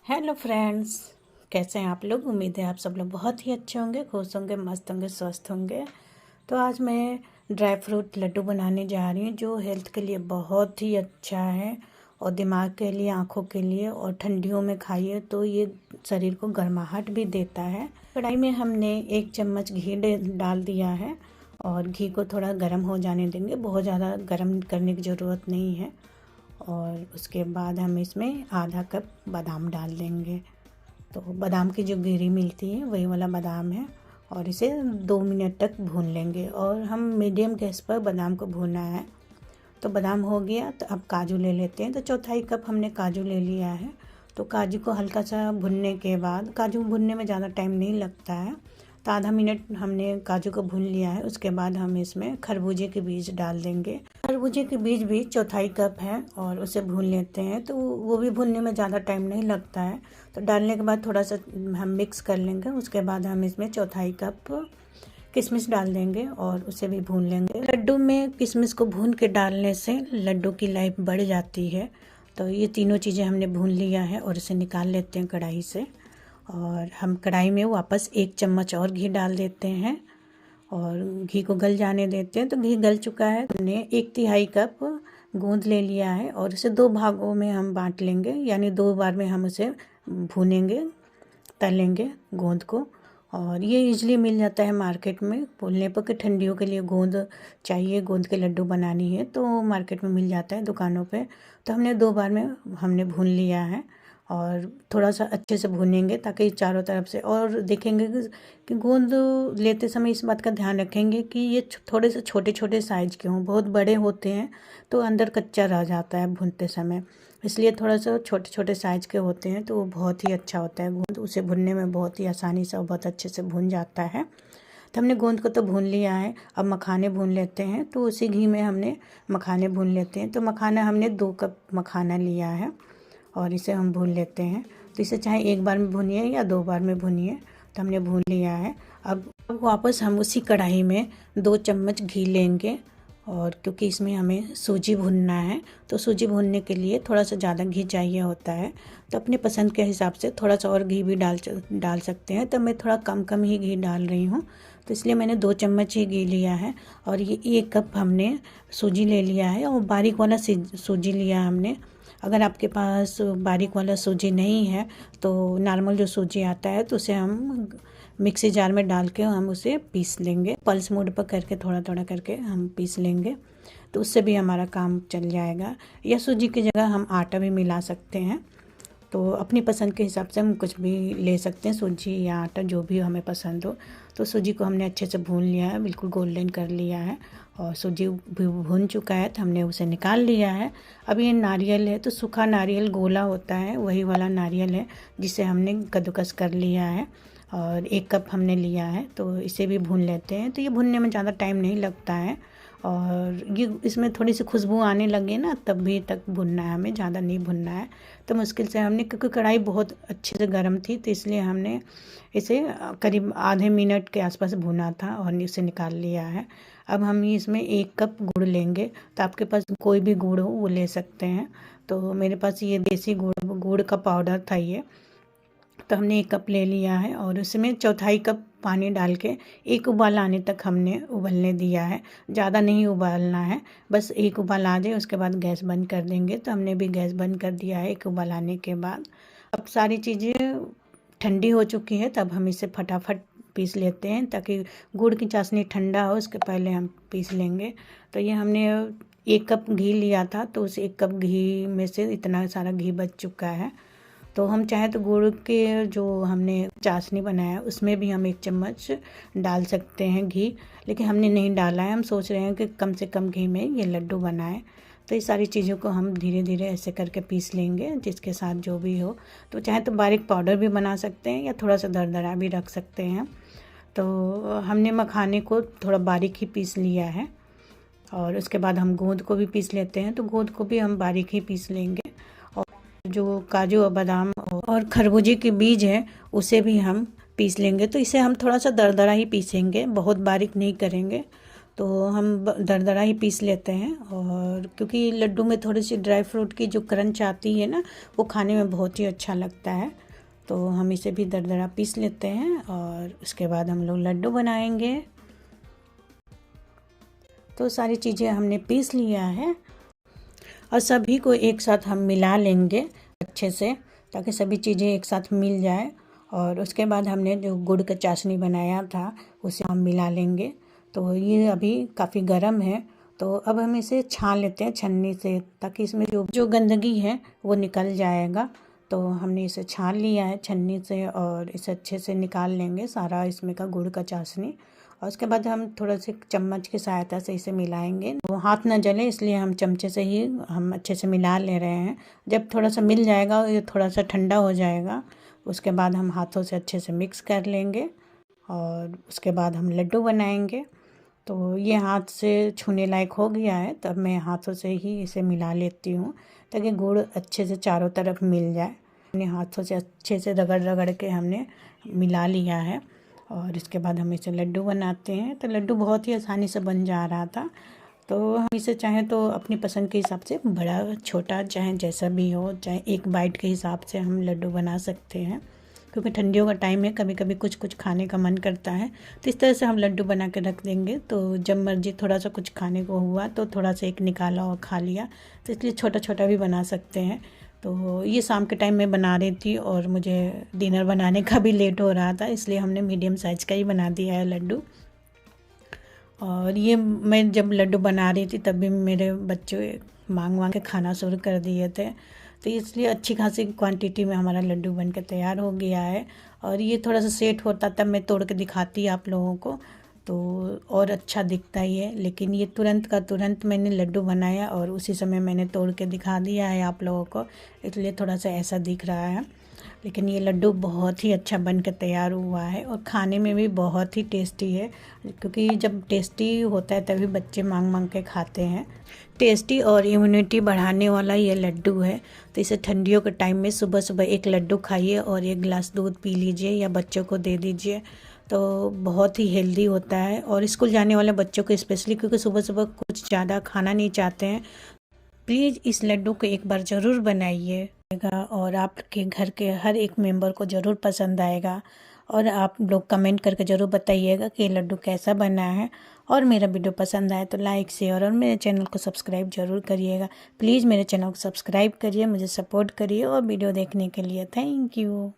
Hello friends, कैसे हैं आप लोग। उम्मीद है आप सब लोग बहुत ही अच्छे होंगे, खुश होंगे, मस्त होंगे, स्वस्थ होंगे। तो आज मैं ड्राई फ्रूट लड्डू बनाने जा रही हूँ जो हेल्थ के लिए बहुत ही अच्छा है और दिमाग के लिए, आँखों के लिए, और ठंडियों में खाइए तो ये शरीर को गर्माहट भी देता है। कढ़ाई में हमने 1 चम्मच घी डाल दिया है और घी को थोड़ा गर्म हो जाने देंगे। बहुत ज़्यादा गर्म करने की ज़रूरत नहीं है। और उसके बाद हम इसमें आधा कप बादाम डाल देंगे। तो बादाम की जो गिरी मिलती है वही वाला बादाम है और इसे 2 मिनट तक भून लेंगे और हम मीडियम गैस पर बादाम को भूनना है। तो बादाम हो गया तो अब काजू ले लेते हैं। तो 1/4 कप हमने काजू ले लिया है। तो काजू को हल्का सा भुनने के बाद, काजू भुनने में ज़्यादा टाइम नहीं लगता है, तो आधा मिनट हमने काजू को भून लिया है। उसके बाद हम इसमें खरबूजे के बीज डाल देंगे। खरबूजे के बीज भी 1/4 कप है और उसे भून लेते हैं। तो वो भी भूनने में ज़्यादा टाइम नहीं लगता है। तो डालने के बाद थोड़ा सा हम मिक्स कर लेंगे। उसके बाद हम इसमें 1/4 कप किशमिश डाल देंगे और उसे भी भून लेंगे। लड्डू में किशमिश को भून के डालने से लड्डू की लाइफ बढ़ जाती है। तो ये तीनों चीज़ें हमने भून लिया है और इसे निकाल लेते हैं कढ़ाई से। और हम कढ़ाई में वापस 1 चम्मच और घी डाल देते हैं और घी को गल जाने देते हैं। तो घी गल चुका है। हमने 1/3 कप गोंद ले लिया है और इसे 2 भागों में हम बांट लेंगे, यानी 2 बार में हम उसे भूनेंगे, तलेंगे गोंद को। और ये इजली मिल जाता है मार्केट में बोलने पर कि ठंडियों के लिए गोंद चाहिए, गोंद के लड्डू बनानी है तो मार्केट में मिल जाता है दुकानों पे। तो हमने 2 बार में हमने भून लिया है और थोड़ा सा अच्छे से भूनेंगे ताकि चारों तरफ से, और देखेंगे कि गोंद लेते समय इस बात का ध्यान रखेंगे कि ये थोड़े से छोटे छोटे साइज़ के हों। बहुत बड़े होते हैं तो अंदर कच्चा रह जाता है भूनते समय, इसलिए थोड़ा सा छोटे छोटे साइज़ के होते हैं तो वो बहुत ही अच्छा होता है गोंद। उसे भुनने में बहुत ही आसानी से और बहुत अच्छे से भुन जाता है। तो हमने गोंद को तो भून लिया है। अब मखाने भून लेते हैं। तो उसी घी में हमने मखाने भून लेते हैं। तो मखाना हमने 2 कप मखाना लिया है और इसे हम भून लेते हैं। तो इसे चाहे 1 बार में भूनिए या 2 बार में भूनिए। तो हमने भून लिया है। अब वापस हम उसी कढ़ाई में 2 चम्मच घी लेंगे और क्योंकि इसमें हमें सूजी भूनना है तो सूजी भूनने के लिए थोड़ा सा ज़्यादा घी चाहिए होता है। तो अपने पसंद के हिसाब से थोड़ा सा और घी भी डाल सकते हैं। तो मैं थोड़ा कम कम ही घी डाल रही हूँ, तो इसलिए मैंने 2 चम्मच ही घी लिया है। और ये 1 कप हमने सूजी ले लिया है और बारीक वाला सूजी लिया हमने। अगर आपके पास बारीक वाला सूजी नहीं है तो नॉर्मल जो सूजी आता है तो उसे हम मिक्सी जार में डाल के हम उसे पीस लेंगे। पल्स मोड पर करके थोड़ा थोड़ा करके हम पीस लेंगे तो उससे भी हमारा काम चल जाएगा। या सूजी की जगह हम आटा भी मिला सकते हैं। तो अपनी पसंद के हिसाब से हम कुछ भी ले सकते हैं, सूजी या आटा जो भी हमें पसंद हो। तो सूजी को हमने अच्छे से भून लिया है, बिल्कुल गोल्डन कर लिया है और सूजी भी भून चुका है तो हमने उसे निकाल लिया है। अब ये नारियल है तो सूखा नारियल गोला होता है वही वाला नारियल है जिसे हमने कद्दूकस कर लिया है और 1 कप हमने लिया है। तो इसे भी भून लेते हैं। तो ये भूनने में ज़्यादा टाइम नहीं लगता है और ये इसमें थोड़ी सी खुशबू आने लगे ना तब भी तक भुनना है, हमें ज़्यादा नहीं भुनना है। तो मुश्किल से हमने, क्योंकि कढ़ाई बहुत अच्छे से गर्म थी तो इसलिए हमने इसे करीब आधे मिनट के आसपास भुना था और इसे निकाल लिया है। अब हम इसमें 1 कप गुड़ लेंगे। तो आपके पास कोई भी गुड़ हो वो ले सकते हैं। तो मेरे पास ये देसी गुड़ का पाउडर था ये। तो हमने 1 कप ले लिया है और उसमें 1/4 कप पानी डाल के 1 उबाल आने तक हमने उबलने दिया है। ज़्यादा नहीं उबालना है, बस 1 उबाल आ जाए उसके बाद गैस बंद कर देंगे। तो हमने भी गैस बंद कर दिया है 1 उबाल आने के बाद। अब सारी चीज़ें ठंडी हो चुकी है तब हम इसे फटाफट पीस लेते हैं ताकि गुड़ की चाशनी ठंडा हो उसके पहले हम पीस लेंगे। तो ये हमने 1 कप घी लिया था तो उस 1 कप घी में से इतना सारा घी बच चुका है। तो हम चाहे तो गुड़ के जो हमने चाशनी बनाया उसमें भी हम 1 चम्मच डाल सकते हैं घी, लेकिन हमने नहीं डाला है। हम सोच रहे हैं कि कम से कम घी में ये लड्डू बनाएं। तो ये सारी चीज़ों को हम धीरे धीरे ऐसे करके पीस लेंगे जिसके साथ जो भी हो। तो चाहे तो बारीक पाउडर भी बना सकते हैं या थोड़ा सा दरदरा भी रख सकते हैं। तो हमने मखाने को थोड़ा बारीक ही पीस लिया है और उसके बाद हम गोंद को भी पीस लेते हैं। तो गोंद को भी हम बारीक ही पीस लेंगे और जो काजू और बादाम और खरबूजे के बीज हैं उसे भी हम पीस लेंगे। तो इसे हम थोड़ा सा दरदरा ही पीसेंगे, बहुत बारीक नहीं करेंगे। तो हम दरदरा ही पीस लेते हैं। और क्योंकि लड्डू में थोड़ी सी ड्राई फ्रूट की जो क्रंच आती है ना, वो खाने में बहुत ही अच्छा लगता है। तो हम इसे भी दरदरा पीस लेते हैं और उसके बाद हम लोग लड्डू बनाएंगे। तो सारी चीज़ें हमने पीस लिया है और सभी को एक साथ हम मिला लेंगे अच्छे से, ताकि सभी चीज़ें एक साथ मिल जाए। और उसके बाद हमने जो गुड़ का चाशनी बनाया था उसे हम मिला लेंगे। तो ये अभी काफ़ी गर्म है, तो अब हम इसे छान लेते हैं छन्नी से, ताकि इसमें जो गंदगी है वो निकल जाएगा। तो हमने इसे छान लिया है छन्नी से और इसे अच्छे से निकाल लेंगे सारा इसमें का गुड़ का चाशनी। और उसके बाद हम थोड़ा से चम्मच की सहायता से इसे मिलाएंगे। वो हाथ ना जले इसलिए हम चमचे से ही हम अच्छे से मिला ले रहे हैं। जब थोड़ा सा मिल जाएगा, ये थोड़ा सा ठंडा हो जाएगा, उसके बाद हम हाथों से अच्छे से मिक्स कर लेंगे और उसके बाद हम लड्डू बनाएंगे। तो ये हाथ से छूने लायक हो गया है, तब मैं हाथों से ही इसे मिला लेती हूँ, ताकि गुड़ अच्छे से चारों तरफ मिल जाए। अपने हाथों से अच्छे से रगड़ रगड़ के हमने मिला लिया है और इसके बाद हम इसे लड्डू बनाते हैं। तो लड्डू बहुत ही आसानी से बन जा रहा था। तो हम इसे चाहें तो अपनी पसंद के हिसाब से बड़ा छोटा चाहे जैसा भी हो, चाहे एक बाइट के हिसाब से हम लड्डू बना सकते हैं। क्योंकि ठंडियों का टाइम है, कभी कभी कुछ कुछ खाने का मन करता है, तो इस तरह से हम लड्डू बना के रख देंगे। तो जब मर्जी थोड़ा सा कुछ खाने को हुआ तो थोड़ा सा एक निकाला और खा लिया। तो इसलिए छोटा छोटा भी बना सकते हैं। तो ये शाम के टाइम में बना रही थी और मुझे डिनर बनाने का भी लेट हो रहा था, इसलिए हमने मीडियम साइज़ का ही बना दिया है लड्डू। और ये मैं जब लड्डू बना रही थी तब भी मेरे बच्चे मांग के खाना शुरू कर दिए थे। तो इसलिए अच्छी खासी क्वांटिटी में हमारा लड्डू बन के तैयार हो गया है। और ये थोड़ा सा सेट होता तब मैं तोड़ के दिखाती आप लोगों को, तो और अच्छा दिखता ही है। लेकिन ये तुरंत का तुरंत मैंने लड्डू बनाया और उसी समय मैंने तोड़ के दिखा दिया है आप लोगों को, इसलिए थोड़ा सा ऐसा दिख रहा है। लेकिन ये लड्डू बहुत ही अच्छा बन के तैयार हुआ है और खाने में भी बहुत ही टेस्टी है। क्योंकि जब टेस्टी होता है तभी बच्चे मांग मांग के खाते हैं। टेस्टी और इम्यूनिटी बढ़ाने वाला ये लड्डू है। तो इसे ठंडियों के टाइम में सुबह सुबह एक लड्डू खाइए और एक गिलास दूध पी लीजिए या बच्चों को दे दीजिए, तो बहुत ही हेल्दी होता है। और स्कूल जाने वाले बच्चों को स्पेशली, क्योंकि सुबह सुबह कुछ ज़्यादा खाना नहीं चाहते हैं, प्लीज़ इस लड्डू को एक बार ज़रूर बनाइए और आपके घर के हर एक मेंबर को ज़रूर पसंद आएगा। और आप लोग कमेंट करके ज़रूर बताइएगा कि ये लड्डू कैसा बना है। और मेरा वीडियो पसंद आए तो लाइक शेयर और मेरे चैनल को सब्सक्राइब ज़रूर करिएगा। प्लीज़ मेरे चैनल को सब्सक्राइब करिए, मुझे सपोर्ट करिए और वीडियो देखने के लिए थैंक यू।